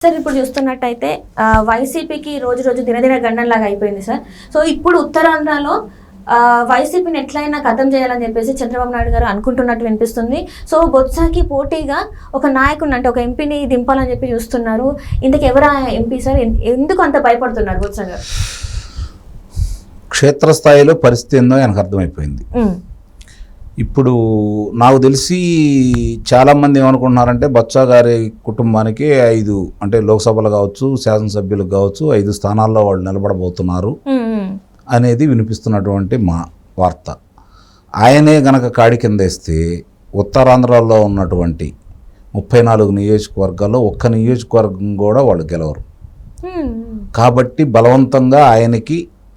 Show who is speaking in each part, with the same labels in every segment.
Speaker 1: Sir ఇప్పుడు చూస్తున్నట్టయితే వైసీపీకి రోజు రోజు దినదిన గండంలాగా అయిపోయింది సార్. సో ఇప్పుడు ఉత్తరాంధ్రలో వైసీపీని ఎట్లయినా ఖతం చేయాలని చెప్పేసి చంద్రబాబు నాయుడు గారు అనుకుంటున్నట్టు వినిపిస్తుంది. సో బొత్సకి పోటీగా ఒక నాయకుడిని అంటే ఒక ఎంపీని దింపాలని చెప్పి చూస్తున్నారు. ఇంతకు ఎవరా ఎంపీ సార్? ఎందుకు అంత భయపడుతున్నారు బొత్స గారు?
Speaker 2: క్షేత్రస్థాయిలో పరిస్థితి ఏందో ఆయనకు అర్థమైపోయింది. ఇప్పుడు నాకు తెలిసి చాలామంది ఏమనుకుంటున్నారంటే బొత్స గారి కుటుంబానికి 5 అంటే లోక్సభలు కావచ్చు, శాసనసభ్యులకు కావచ్చు 5 స్థానాల్లో వాళ్ళు నిలబడబోతున్నారు అనేది వినిపిస్తున్నటువంటి మా వార్త. ఆయనే గనక కాడి కింద వేస్తే ఉత్తరాంధ్రలో ఉన్నటువంటి 34 నియోజకవర్గాల్లో ఒక్క నియోజకవర్గం కూడా వాళ్ళు గెలవరు. కాబట్టి బలవంతంగా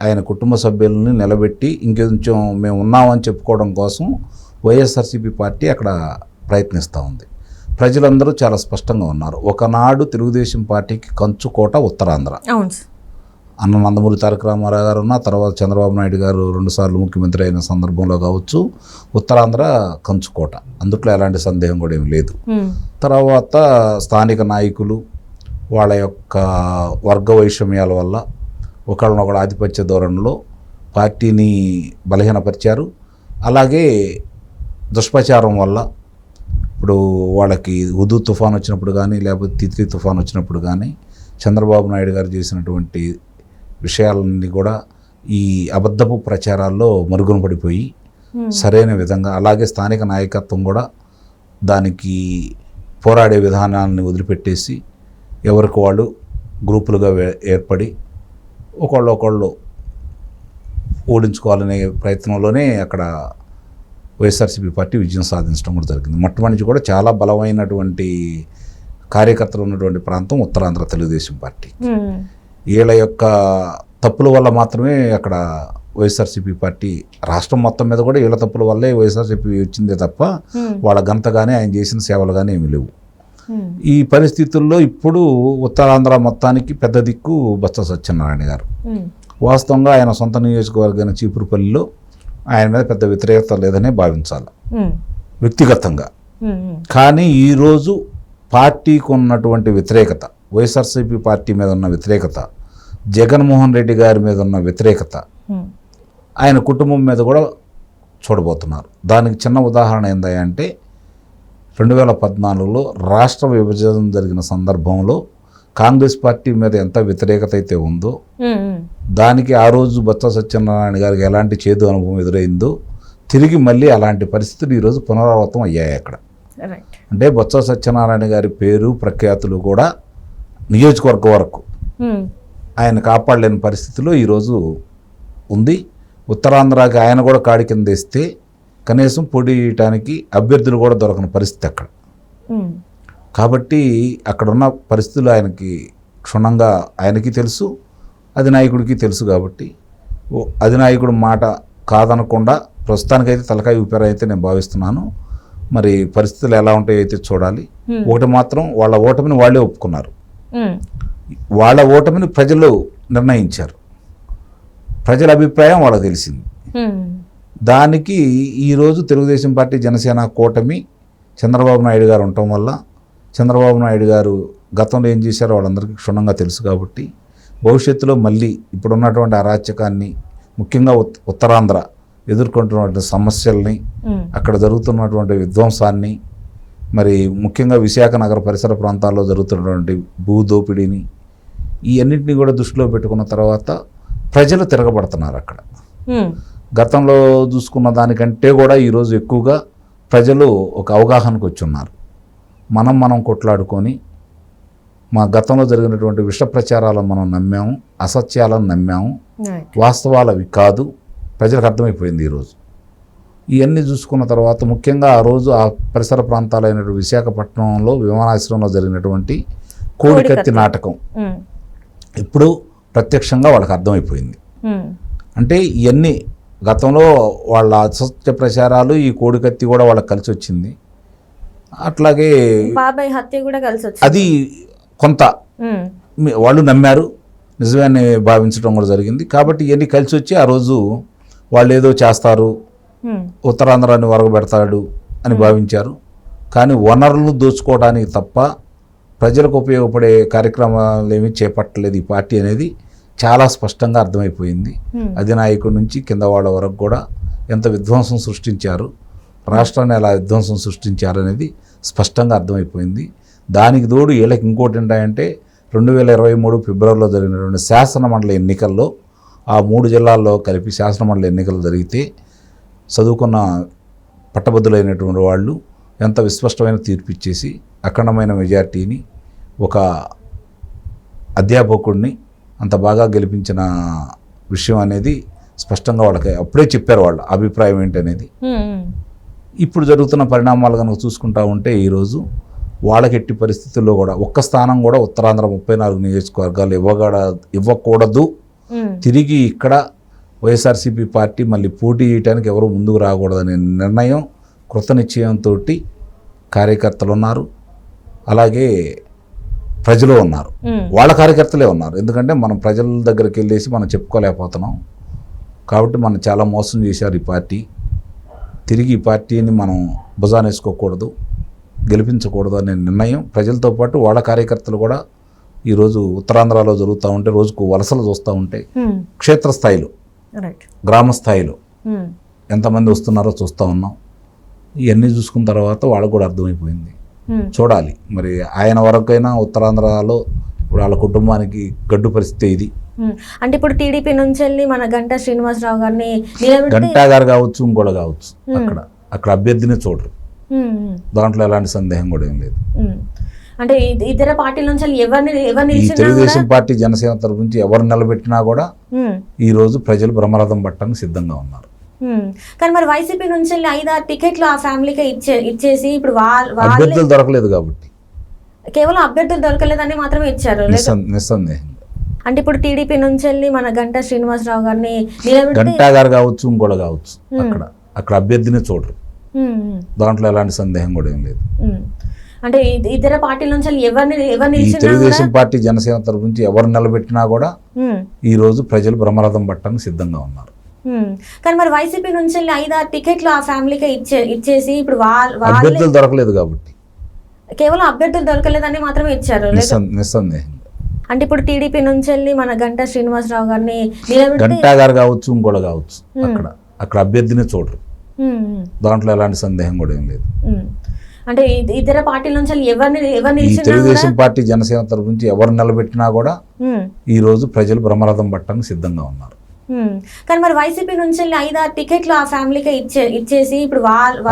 Speaker 2: ఆయన కుటుంబ సభ్యులని నిలబెట్టి ఇంకొంచెం మేము ఉన్నామని చెప్పుకోవడం కోసం వైఎస్ఆర్సీపీ పార్టీ అక్కడ ప్రయత్నిస్తూ ఉంది. ప్రజలందరూ చాలా స్పష్టంగా ఉన్నారు. ఒకనాడు తెలుగుదేశం పార్టీకి కంచుకోట ఉత్తరాంధ్ర. అన్న నందమూరి తారక రామారావు గారు ఉన్న తర్వాత చంద్రబాబు నాయుడు గారు 2 సార్లు ముఖ్యమంత్రి అయిన సందర్భంలో కావచ్చు ఉత్తరాంధ్ర కంచుకోట, అందుట్లో ఎలాంటి సందేహం కూడా ఏమి లేదు. తర్వాత స్థానిక నాయకులు వాళ్ళ యొక్క వర్గ వైషమ్యాల వల్ల ఒకళ్ళనొకడు ఆధిపత్య ధోరణిలో పార్టీని బలహీనపరిచారు. అలాగే దుష్ప్రచారం వల్ల ఇప్పుడు వాళ్ళకి హుదూ తుఫాన్ వచ్చినప్పుడు కానీ లేకపోతే తిత్లీ తుఫాన్ వచ్చినప్పుడు కానీ చంద్రబాబు నాయుడు గారు చేసినటువంటి విషయాలన్నీ కూడా ఈ అబద్ధపు ప్రచారాల్లో మరుగున పడిపోయి సరైన విధంగా, అలాగే స్థానిక నాయకత్వం కూడా దానికి పోరాడే విధానాన్ని వదిలిపెట్టేసి ఎవరికి వాళ్ళు గ్రూపులుగా ఏర్పడి ఒకళ్ళు ఓడించుకోవాలనే ప్రయత్నంలోనే అక్కడ వైఎస్ఆర్సీపీ పార్టీ విజయం సాధించడం కూడా జరిగింది. మొట్టమొదటి కూడా చాలా బలమైనటువంటి కార్యకర్తలు ఉన్నటువంటి ప్రాంతం ఉత్తరాంధ్ర తెలుగుదేశం పార్టీ. వీళ్ళ యొక్క తప్పుల వల్ల మాత్రమే అక్కడ వైఎస్ఆర్సీపీ పార్టీ రాష్ట్రం మొత్తం మీద కూడా వీళ్ళ తప్పుల వల్లే వైఎస్ఆర్సీపీ వచ్చిందే తప్ప వాళ్ళ ఘనత కానీ ఆయన చేసిన సేవలు కానీ ఏమీ లేవు. ఈ పరిస్థితుల్లో ఇప్పుడు ఉత్తరాంధ్ర మొత్తానికి పెద్ద దిక్కు బొత్స సత్యనారాయణ గారు. వాస్తవంగా ఆయన సొంత నియోజకవర్గమైన చీపురుపల్లిలో ఆయన మీద పెద్ద వ్యతిరేకత లేదనే భావించాలి వ్యక్తిగతంగా. కానీ ఈరోజు పార్టీకి ఉన్నటువంటి వ్యతిరేకత, వైఎస్ఆర్సీపీ పార్టీ మీద ఉన్న వ్యతిరేకత, జగన్మోహన్ రెడ్డి గారి మీద ఉన్న వ్యతిరేకత ఆయన కుటుంబం మీద కూడా చూడబోతున్నారు. దానికి చిన్న ఉదాహరణ ఏందంటే 2014లో రాష్ట్ర విభజన జరిగిన సందర్భంలో కాంగ్రెస్ పార్టీ మీద ఎంత వ్యతిరేకత అయితే ఉందో దానికి ఆ రోజు బొత్స సత్యనారాయణ గారికి ఎలాంటి చేదు అనుభవం ఎదురైందో తిరిగి మళ్ళీ అలాంటి పరిస్థితులు ఈరోజు పునరావృతం అయ్యాయి అక్కడ. అంటే బొత్స సత్యనారాయణ గారి పేరు ప్రఖ్యాతులు కూడా నియోజకవర్గం వరకు ఆయన కాపాడలేని పరిస్థితిలో ఈరోజు ఉంది. ఉత్తరాంధ్రకి ఆయన కూడా కాడి కింద వేస్తే కనీసం పోటీ చేయడానికి అభ్యర్థులు కూడా దొరకని పరిస్థితి అక్కడ. కాబట్టి అక్కడున్న పరిస్థితులు ఆయనకి క్షుణ్ణంగా ఆయనకి తెలుసు, అధినాయకుడికి తెలుసు. కాబట్టి అధినాయకుడు మాట కాదనకుండా ప్రస్తుతానికైతే తలకాయ ఊపారైతే నేను భావిస్తున్నాను. మరి పరిస్థితులు ఎలా ఉంటాయో అయితే చూడాలి. ఒకటి మాత్రం, వాళ్ళ ఓటమిని వాళ్ళే ఒప్పుకున్నారు. వాళ్ళ ఓటమిని ప్రజలు నిర్ణయించారు. ప్రజల అభిప్రాయం వాళ్ళకి తెలిసింది. దానికి ఈరోజు తెలుగుదేశం పార్టీ జనసేన కూటమి చంద్రబాబు నాయుడు గారు ఉండటం వల్ల, చంద్రబాబు నాయుడు గారు గతంలో ఏం చేశారో వాళ్ళందరికీ క్షుణ్ణంగా తెలుసు. కాబట్టి భవిష్యత్తులో మళ్ళీ ఇప్పుడున్నటువంటి అరాచకాన్ని, ముఖ్యంగా ఉత్తరాంధ్ర ఎదుర్కొంటున్నటువంటి సమస్యల్ని, అక్కడ జరుగుతున్నటువంటి విధ్వంసాన్ని, మరి ముఖ్యంగా విశాఖ నగర పరిసర ప్రాంతాల్లో జరుగుతున్నటువంటి భూదోపిడీని, ఈ అన్నింటినీ కూడా దృష్టిలో పెట్టుకున్న తర్వాత ప్రజలు తిరగబడుతున్నారు అక్కడ. గతంలో చూసుకున్న దానికంటే కూడా ఈరోజు ఎక్కువగా ప్రజలు ఒక అవగాహనకు వచ్చి ఉన్నారు. మనం కొట్లాడుకొని మా గతంలో జరిగినటువంటి విష ప్రచారాలను మనం నమ్మాము, అసత్యాలను నమ్మాము, వాస్తవాలు అవి కాదు, ప్రజలకు అర్థమైపోయింది ఈరోజు. ఇవన్నీ చూసుకున్న తర్వాత ముఖ్యంగా ఆ రోజు ఆ పరిసర ప్రాంతాలైనటువంటి విశాఖపట్నంలో విమానాశ్రయంలో జరిగినటువంటి కోడికత్తి నాటకం ఇప్పుడు ప్రత్యక్షంగా వాళ్ళకి అర్థమైపోయింది. అంటే ఇవన్నీ గతంలో వాళ్ళ అసత్య ప్రచారాలు, ఈ కోడికత్తి కూడా వాళ్ళకి కలిసి వచ్చింది. అట్లాగే
Speaker 1: బాబాయ్ హత్య కూడా కలిసి వచ్చింది.
Speaker 2: అది కొంత వాళ్ళు నమ్మారు, నిజమే భావించడం కూడా జరిగింది. కాబట్టి ఇవన్నీ కలిసి వచ్చి ఆ రోజు వాళ్ళు ఏదో చేస్తారు, ఉత్తరాంధ్రాన్ని వరగబెడతాడు అని భావించారు. కానీ వనరులు దోచుకోవడానికి తప్ప ప్రజలకు ఉపయోగపడే కార్యక్రమాలు ఏమీ చేపట్టలేదు ఈ పార్టీ అనేది చాలా స్పష్టంగా అర్థమైపోయింది. అధినాయకుడి నుంచి కింద వాళ్ళ వరకు కూడా ఎంత విధ్వంసం సృష్టించారు, రాష్ట్రాన్ని ఎలా విధ్వంసం సృష్టించారు అనేది స్పష్టంగా అర్థమైపోయింది. దానికి తోడు వీళ్ళకి ఇంకోటి ఏంటంటే 2023 ఫిబ్రవరిలో జరిగినటువంటి శాసనమండలి ఎన్నికల్లో ఆ 3 జిల్లాల్లో కలిపి శాసనమండలి ఎన్నికలు జరిగితే చదువుకున్న పట్టభద్రులైనటువంటి వాళ్ళు ఎంత విస్పష్టమైన తీర్పు ఇచ్చేసి అఖండమైన మెజార్టీని ఒక అధ్యాపకుడిని అంత బాగా గెలిపించిన విషయం అనేది స్పష్టంగా వాళ్ళకి అప్పుడే చెప్పారు వాళ్ళ అభిప్రాయం ఏంటనేది. ఇప్పుడు జరుగుతున్న పరిణామాలు కనుక చూసుకుంటా ఉంటే ఈరోజు వాళ్ళకి ఎట్టి పరిస్థితుల్లో కూడా ఒక్క స్థానం కూడా ఉత్తరాంధ్ర 34 నియోజకవర్గాలు ఇవ్వకూడదు, తిరిగి ఇక్కడ వైఎస్ఆర్సీపీ పార్టీ మళ్ళీ పోటీ చేయడానికి ఎవరు ముందుకు రాకూడదనే నిర్ణయం కృత నిశ్చయంతో కార్యకర్తలు ఉన్నారు, అలాగే ప్రజలు ఉన్నారు. వాళ్ళ కార్యకర్తలే ఉన్నారు. ఎందుకంటే మనం ప్రజల దగ్గరికి వెళ్ళేసి మనం చెప్పుకోలేకపోతున్నాం కాబట్టి మనం చాలా మోసం చేశారు ఈ పార్టీ. తిరిగి ఈ పార్టీని మనం భుజాన వేసుకోకూడదు, గెలిపించకూడదు అనే నిర్ణయం ప్రజలతో పాటు వాళ్ళ కార్యకర్తలు కూడా ఈరోజు ఉత్తరాంధ్రలో జరుగుతూ ఉంటే రోజుకు వలసలు చూస్తూ ఉంటే క్షేత్రస్థాయిలో గ్రామ స్థాయిలో ఎంతమంది వస్తున్నారో చూస్తూ ఉన్నాం. ఇవన్నీ చూసుకున్న తర్వాత వాళ్ళకు కూడా అర్థమైపోయింది. చూడాలి మరి ఆయన వరకైనా ఉత్తరాంధ్రలో ఇప్పుడు వాళ్ళ కుటుంబానికి గడ్డు పరిస్థితి ఇది.
Speaker 1: అంటే ఇప్పుడు టీడీపీ నుంచి వెళ్ళి మన గంటా శ్రీనివాసరావు గారిని
Speaker 2: గంటా గారు కావచ్చు, ఇంకోటి కావచ్చు, అక్కడ అభ్యర్థిని చూడరు, దాంట్లో ఎలాంటి సందేహం కూడా ఏం లేదు.
Speaker 1: అంటే ఇతర పార్టీల నుంచి ఎవరిని
Speaker 2: ఈ తెలుగుదేశం పార్టీ జనసేన తరపు నుంచి ఎవరు నిలబెట్టినా కూడా ఈ రోజు ప్రజలు బ్రహ్మరథం పట్టడానికి సిద్ధంగా ఉన్నారు.
Speaker 1: కానీ మరి వైసీపీ నుంచి వెళ్ళి 5-6 టికెట్లు ఆ ఫ్యామిలీకి ఇచ్చేసి ఇప్పుడు
Speaker 2: అభ్యర్థులు దొరకలేదు కాబట్టి
Speaker 1: కేవలం అభ్యర్థులు దొరకలేదని మాత్రమే ఇచ్చారు
Speaker 2: నిస్సందేహం.
Speaker 1: అంటే ఇప్పుడు టీడీపీ నుంచి వెళ్ళి మన గంటా శ్రీనివాసరావు గారిని
Speaker 2: గంటా గారు కావచ్చు, ఇంకోటి కావచ్చు, అక్కడ అభ్యర్థిని చూడరు, దాంట్లో ఎలాంటి సందేహం కూడా ఏం లేదు.
Speaker 1: అంటే ఇతర పార్టీల నుంచి ఎవరిని
Speaker 2: ఈ తెలుగుదేశం పార్టీ జనసేన తరపు నుంచి ఎవరు నిలబెట్టినా కూడా ఈ రోజు ప్రజలు బ్రహ్మరథం పట్టడానికి సిద్ధంగా ఉన్నారు.
Speaker 1: కానీ మరి వైసీపీ నుంచి వెళ్ళి 5-6 టికెట్లు ఆ ఫ్యామిలీకి ఇచ్చేసి ఇప్పుడు
Speaker 2: అభ్యర్థులు దొరకలేదు కాబట్టి
Speaker 1: కేవలం అభ్యర్థులు దొరకలేదని మాత్రమే ఇచ్చారు
Speaker 2: నిస్సందేహం.
Speaker 1: అంటే ఇప్పుడు టీడీపీ నుంచి వెళ్ళి మన గంటా శ్రీనివాసరావు గారిని
Speaker 2: గంటా గారు కావచ్చు, ఇంకోటి కావచ్చు, అక్కడ అభ్యర్థిని చూడరు, దాంట్లో ఎలాంటి సందేహం కూడా ఏం లేదు.
Speaker 1: అంటే ఇతర పార్టీల నుంచి ఎవరిని
Speaker 2: ఈ తెలుగుదేశం పార్టీ జనసేన తరపు నుంచి ఎవరు నిలబెట్టినా కూడా ఈ రోజు ప్రజలు బ్రహ్మరథం పట్టడానికి సిద్ధంగా ఉన్నారు.
Speaker 1: కానీ మరి వైసీపీ నుంచి వెళ్ళి 5-6 టికెట్లు ఆ ఫ్యామిలీకి ఇచ్చేసి ఇప్పుడు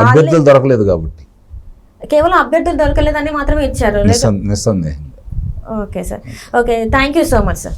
Speaker 2: అభ్యర్థులు దొరకలేదు కాబట్టి
Speaker 1: కేవలం అభ్యర్థులు దొరకలేదని మాత్రమే ఇచ్చారు
Speaker 2: నిస్సందేహం.
Speaker 1: Okay sir, okay, thank you so much sir.